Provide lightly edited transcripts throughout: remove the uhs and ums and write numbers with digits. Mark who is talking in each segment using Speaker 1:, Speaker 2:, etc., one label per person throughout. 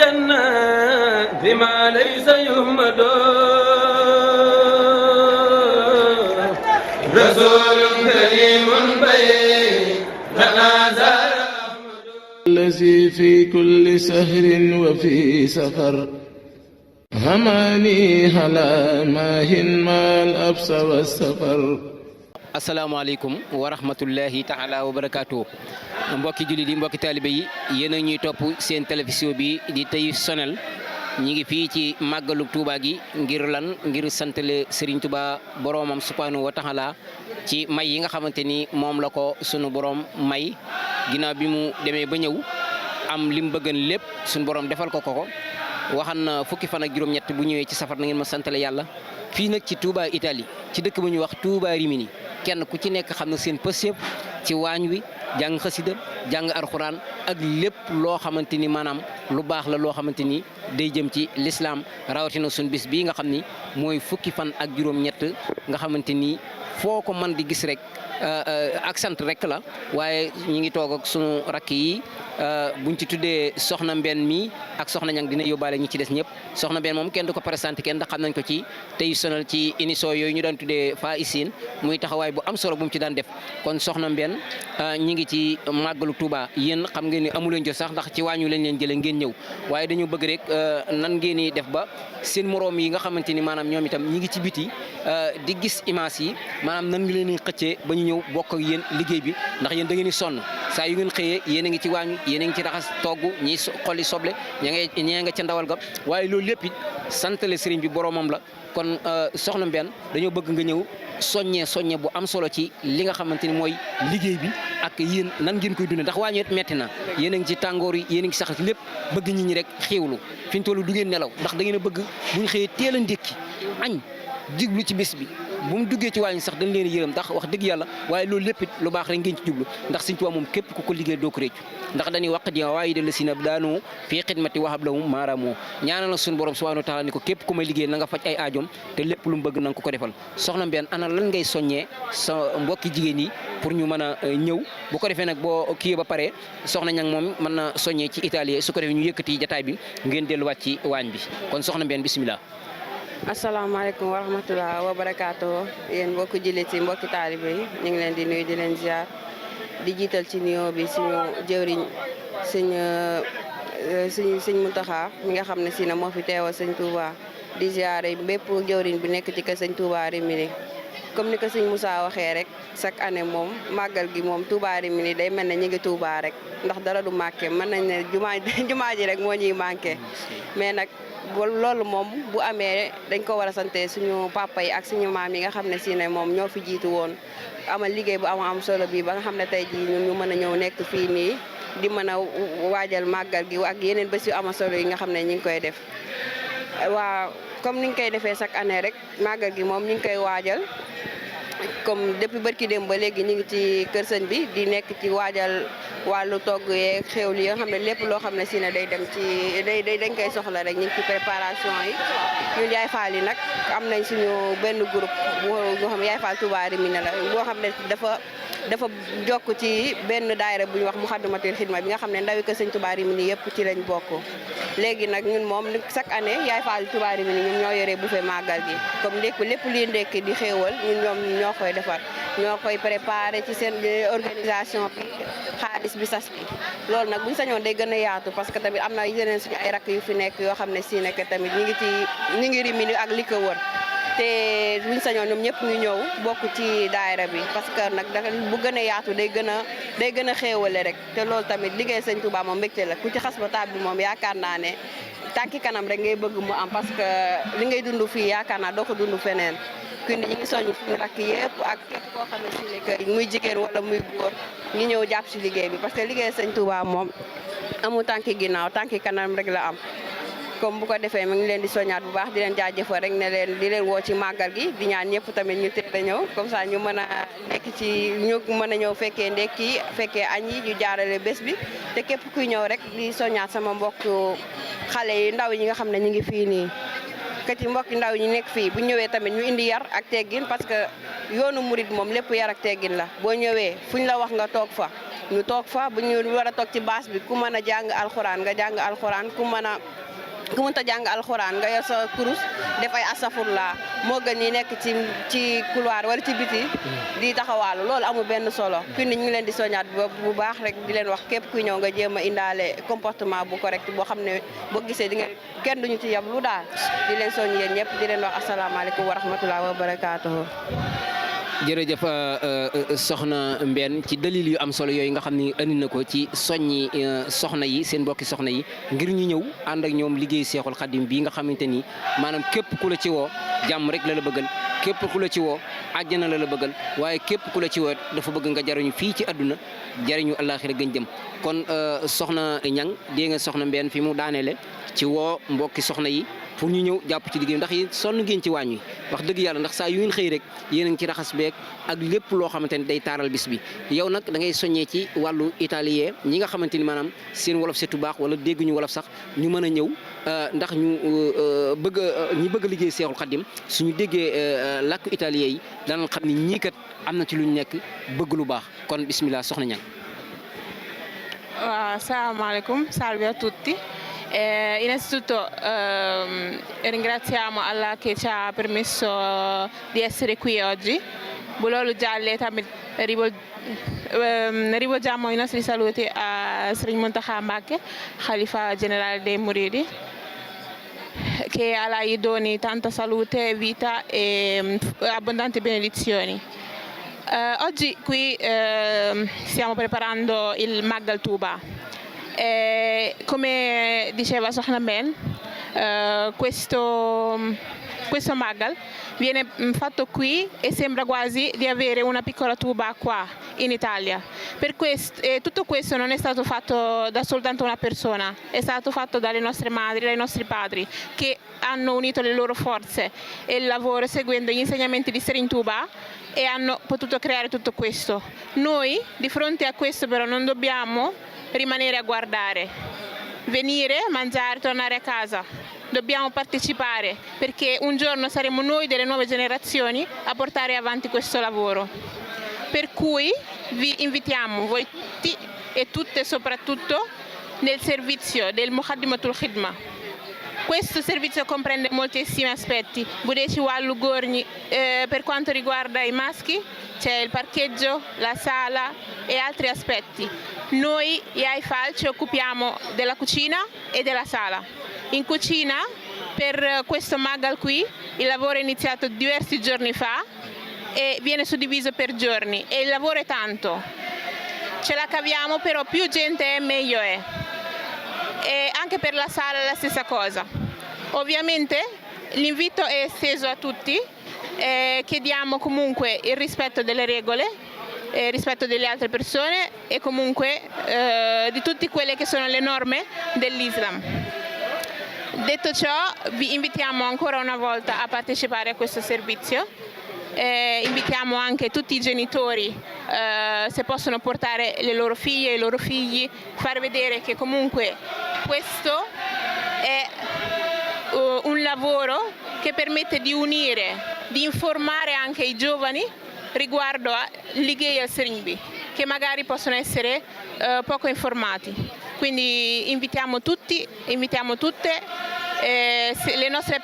Speaker 1: الجنة بما ليس يهمد رسول كريم بين تنازل
Speaker 2: الذي في كل سهر وفي سفر هماني هلا ماهن ما الأبس والسفر.
Speaker 3: asalaamaaleykum wa rahmatullahi taala wa barakaatu mbokki jullit yi mbokki taalibe yi yéen a ñuy topp seen télévision bi di Taif Channel ñi ngi fii ci màggalu Touba gi ngir lan ngir santale Serigne Touba boromam subhanahu wa taala ci may yi nga xamante ni moom la ko sunu borom may ginnaaw bi mu demee ba ñëw am lim bëggan lépp sunu borom defal ko waxan na fukki fan ak juróom-ñett bu ñëwee ci safar na ngeen ma santale yàlla fii nag ci Touba Italie ci dëkk bu ñuy wax Touba Rimini kenn ku ci nekk xam na seen pësëb ci waañ wi jàng xasida jàng alxuraan ak lépp loo xamante ni maanaam lu baax la loo xamante ni day jëm ci lislaam rawatina suñ bis bii nga xam ni mooy fukki fan ak juróom-ñett nga xamante ni foo ko mën di gis rek ak sant rek la waaye ñi ngi toog ak sunu rakk yi buñ ci tuddee soxna Mbène mi ak soxna Ñang dina yóbbaale ñi ci des ñëpp soxna Mbène moom kenn du ko présenté kenn da xam nañ ko ci Taif Channel ci émission yooyu ñu daan tuddee Fa Isin muy taxawaay bu am solo bu mu ci daan def kon soxna Mbène ñi ngi ci màggalu Touba yéen xam ngeen ni amu leen jot sax ndax ci waañu lañ leen jëlee ngeen ñëw waaye dañu bëgg rek nan ngeen di def ba seen moroom yi nga xamante ni maanaam ñoom itam ñi ngi ci biti di gis image yi maanaam nan ngi leen di xëccee ba ñu ñëw bokk ak yéen liggéey bi ndax yéen da ngeen di sonn saa yu ngeen xëyee yéen a ngi ci waañu yéen a ngi ci raxas togg ñi xolli soble ñee nga ca ndawal ga waaye loolu lépp it santale sëriñ bi boromam la kon soxna Mbène dañoo bëgg nga ñëw soññe bu am solo ci li nga xamante ni mooy liggéey bi ak yéen nan ngeen koy dundee ndax waañu it metti na yéen a ngi ci tàngoor yi yéen a ngi sax lépp bëgg nit ñi rek xiiwlu fi ñu toll du ngeen nelaw ndax da ngeen a bëgg bu ñu xëyee teel a ndékki añ jublu ci bis bi bu mu duggee ci waañ sax dañ leen yërëm ndax wax dëgg yàlla waaye loolu lépp it lu baax rek ngeen ci jublu ndax Sëriñ Tuubaa moom képp ku ko liggéey doo ko réccu ndax dañuy waq di waaye de la si na daanu fii xidmati wahab lahum maaraamoo ñaanal na suñu borom subhanahu wa taala ni ko képp ku may liggéey na nga faj ay aajoom te lépp lu mu bëgg na nga ko defal soxna Mbène ana lan ngay soññee sa mbokki jigéen yi pour ñu mën a ñëw bu ko defee nag boo kii ba pare soxna Ñang moom mën na soññee ci italien su ko defee ñu yëkkati jataay bi ngeen delluwaat ci waañ bi kon soxna Mbène bismillah.
Speaker 4: asalaamaaleykum wa rahmatulah wa barakaatu yéen mbokki jullit yi mbokki taalibe yi ñu ngi leen di nuyu di leen ziar di jiital ci nuyoo bi suñu jëwriñ sëñ Muntaxa mi nga xam ne si na moo fi teewal sëñ Touba di ziare bépp jëwriñ bi nekk ci kër sëñ Touba Rimini comme ni ko sëñ Moussa waxee rek chaque année moom màggal gi moom Touba Rimini day mel ne ñu ngi Touba rek ndax dara du manqué mën nañ ne jumaa ji rek moo ñuy manqué mais nag loolu moom bu amee dañ ko war a sante suñu papa yi ak suñu maam yi nga xam ne si ne moom ñoo fi jiitu woon amal liggéey bu am solo bi ba nga xam ne tey jii ñun ñu mën a ñëw nekk fii nii di mën a waajal màggal gi ak yeneen bés yu am solo yi nga xam ne ñu ngi koy def waaw comme ni ñu koy defee chaque année rek màggal gi moom ñu ngi koy waajal comme depuis barki démb ba léegi ñu ngi ci kër sëñ bi di nekk ci waajal wàllu togg yeeg xéwlu yi nga xam ne lépp loo xam ne si ne day dem ci dañ koy soxla rek ñu ngi ci préparation yi ñun Yaay Fall yi nag am nañ suñu benn groupe boo xam ne Yaay Fall Touba Rimini la boo xam ne dafa jokk ci benn daayira bu ñuy wax Muxaddamatul Xidma bi nga xam ne ndawi ko sëñ Touba Rimini yëpp ci lañ bokk léegi nag ñun moom chaque année Yaay Fall Touba Rimini ñun ñoo yoree buffet màggal gi comme lépp luy ndekki di xéewal ñun ñoo koy defar ñoo koy préparé ci seen organisation bi xaalis bi sas bi loolu nag buñ sañoon day gën a yaatu parce que tamit am na yeneen suñu ay rakk yu fi nekk yoo xam ne si nekk tamit ñi ngi Rimini ak li ko wër te buñ sañoon ñoom ñëpp ñu ñëw bokk ci daayira bi parce que nag bu gën a yaatu day gën a xéewale rek te loolu tamit liggéey sëñ Touba moom mbégte la ku ci xas ba taab bi moom yaakaar naa ne tànki kanam rek ngay bëgg mu am parce que li ngay dund fii yaakaar naa doo ko dund feneen kuy ñi ngi soññ suñu rakk yëpp ak képp koo xam ne si ne que muy jigéen wala muy góor ñu ñëw jàpp si liggéey bi parce que liggéey sëñ Touba moom amul tànki ginnaaw tànki kanam rek la am comme bu ko defee mi ngi leen di soññaat bu baax di leen jaajëfal rek ne leen di leen woo ci màggal gi di ñaan ñëpp tamit ñu teel a ñëw comme ça ñu mën a nekk ci ñu mën a ñëw fekkee ndekki fekkee añ yi ñu jaarale bés bi te képp kuy ñëw rek di soññaat sama mbokk xale yi ndaw yi nga xam ne ñu ngi fii nii kat yi mbokki ndaw ñi nekk fii bu ñëwee tamit ñu indi yar ak teggin parce que yoonu murid moom lépp yar ak teggin la boo ñëwee fuñ la wax nga toog fa ñu toog fa bu ñu war a toog ci baas bi ku mën a jàng alxuraan nga jàng alxuraan ku mënta jàng alxuraan nga yor sa kurus def ay astafurlaa moo gën ñi nekk ci couloir wala ci biti di taxawaalu loolu amul benn solo fi ni ñu ngi leen di soñaat bu baax rek di leen wax képp kuy ñëw nga jéem a indaale comportement bu correct boo xam ne boo gisee di nga kenn duñu ci yab lu daal di leen soñ yéen ñëpp di leen wax asalaamaaleykum wa rahmatulah wa barakaatuhu.
Speaker 3: jërëjëf soxna Mbène ci dalil yu am solo yooyu nga xam ni andi na ko ci soññi soxna yi seen mbokki soxna yi ngir ñu ñëw ànd ak ñoom liggéey Seexul Xadim bii nga xamante ni maanaam képp ku la ci woo jàmm rek la bëggal képp ku la ci woo àjjana la bëggal waaye képp ku la ci woo dafa bëgg nga jariñu fii ci àdduna jariñu àllaaxira gën jëm kon soxna Ñang dégg nga soxna Mbène fi mu daaneele ci woo mbokki soxna yi pour ñu ñëw jàpp ci liggéey ndax yéen sonn ngeen ci waañ wi wax dëgg yàlla ndax saa yu ngeen xëy rek yéen a ngi ci raxas beeg ak lépp loo xamante ni day taaral bis bi yow nag da ngay soññee ci wàllu italien ñi nga xamante ni maanaam seen wolof setu baax wala dégguñu wolof sax ñu mën a ñëw ndax ñu bëgg liggéey Seexul Xadim suñu déggee làkku italien yi danañ xam ni ñii kat am na ci luñ nekk bëgg lu baax kon bismillah soxna Ñang.
Speaker 5: Waaw, asalaamaaleykum, salve a tutti. Innanzitutto ringraziamo Allah che ci ha permesso di essere qui oggi. Bu loolu jàllee tamit rivolgiamo i nostri saluti a Serigne Mountakha Mbacké, Khalifa generale dei Mouridi, che Allah gli doni tanta salute, vita e abbondanti benedizioni. Oggi qui stiamo preparando il Magal Touba. Come diceva Sokhna Mbène, questo Magal viene fatto qui e sembra quasi di avere una piccola tuba qua in Italia. Tutto questo non è stato fatto da soltanto una persona, è stato fatto dalle nostre madri, dai nostri padri, che hanno unito le loro forze e il lavoro seguendo gli insegnamenti di Serigne Touba e hanno potuto creare tutto questo. Noi di fronte a questo però non dobbiamo rimanere a guardare, venire, mangiare, tornare a casa. Dobbiamo partecipare perché un giorno saremo noi delle nuove generazioni a portare avanti questo lavoro. Per cui vi invitiamo voi tutti e tutte soprattutto nel servizio del Mukhaddimatul Khidma. Questo servizio comprende moltissimi aspetti. Budeci Wallu Gorni per quanto riguarda i maschi, c'è il parcheggio, la sala e altri aspetti. Noi IAIFAL ci occupiamo della cucina e della sala. In cucina, per questo Magal qui, il lavoro è iniziato diversi giorni fa e viene suddiviso per giorni e il lavoro è tanto. Ce la caviamo, però più gente è meglio è. E anche per la sala è la stessa cosa. Ovviamente l'invito è esteso a tutti, chiediamo comunque il rispetto delle regole, il rispetto delle altre persone e comunque di tutte quelle che sono le norme dell'Islam. Detto ciò, vi invitiamo ancora una volta a partecipare a questo servizio. Invitiamo anche tutti i genitori, se possono portare le loro figlie e i loro figli, far vedere che comunque questo è un lavoro che permette di unire, di informare anche i giovani riguardo a Liggéey al Serigne bi, che magari possono essere poco informati. Quindi invitiamo tutti, invitiamo tutte, le nostre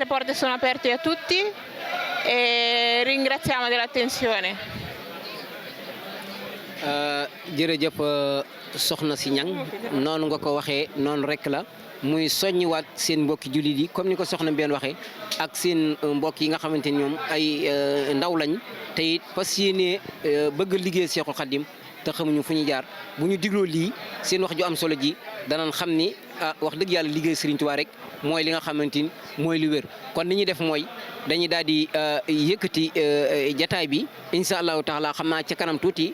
Speaker 5: porte sono aperte a tutti e ringraziamo dell'attenzione.
Speaker 3: jërëjëf soxna si Ñang noonu nga ko waxee noonu rek la muy soññiwaat seen mbokki jullit yi comme ni ko soxna Mbène waxee ak seen mbokk yi nga xamante ni ñoom ay ndaw lañ te it fas yéene bëgg liggéey Seexul Xadim te xamuñu fu ñu jaar bu ñu digloo lii seen wax ju am solo ji danañ xam ni wax dëgg yàlla liggéey Serigne Touba rek mooy li nga xamante ni mooy li wér kon ni ñuy def mooy dañuy daal di yëkkati jataay bi incha allahu taala xam naa ca kanam tuuti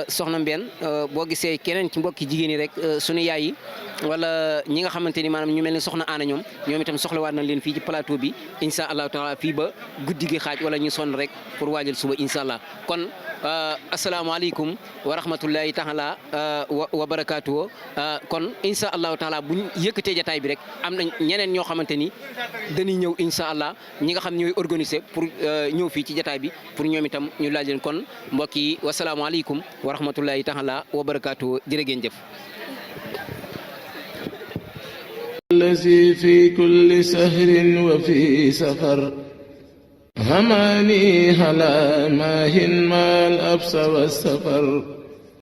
Speaker 3: soxna Mbène boo gisee keneen ci mbokki jigéen ñi rek sunu yaay yi wala ñi nga xamante ni maanaam ñu mel ni soxna Aana ñoom itam soxlawaat nañ leen fii ci plateau bi incha allahu taala fii ba guddi gi xaaj wala ñu sonn rek pour waajal suba incha allah kon asalaamaaleykum wa rahmatullahi taala wa barakaatu kon incha allahu taala bu ñu yëkkatee jataay bi rek am na ñeneen ñoo xamante ni dañuy ñëw incha allah ñi nga xam ñooy organiser pour ñëw fii ci jataay bi pour ñoom itam ñu laaj leen kon mbokk yi wasalaamaaleykum wa rahmatullahi taala wa barakaatu jërë ngeen jëf.
Speaker 2: الذي في كل سهر وفي سفر هماني هلا ماهن ما الأبس والسفر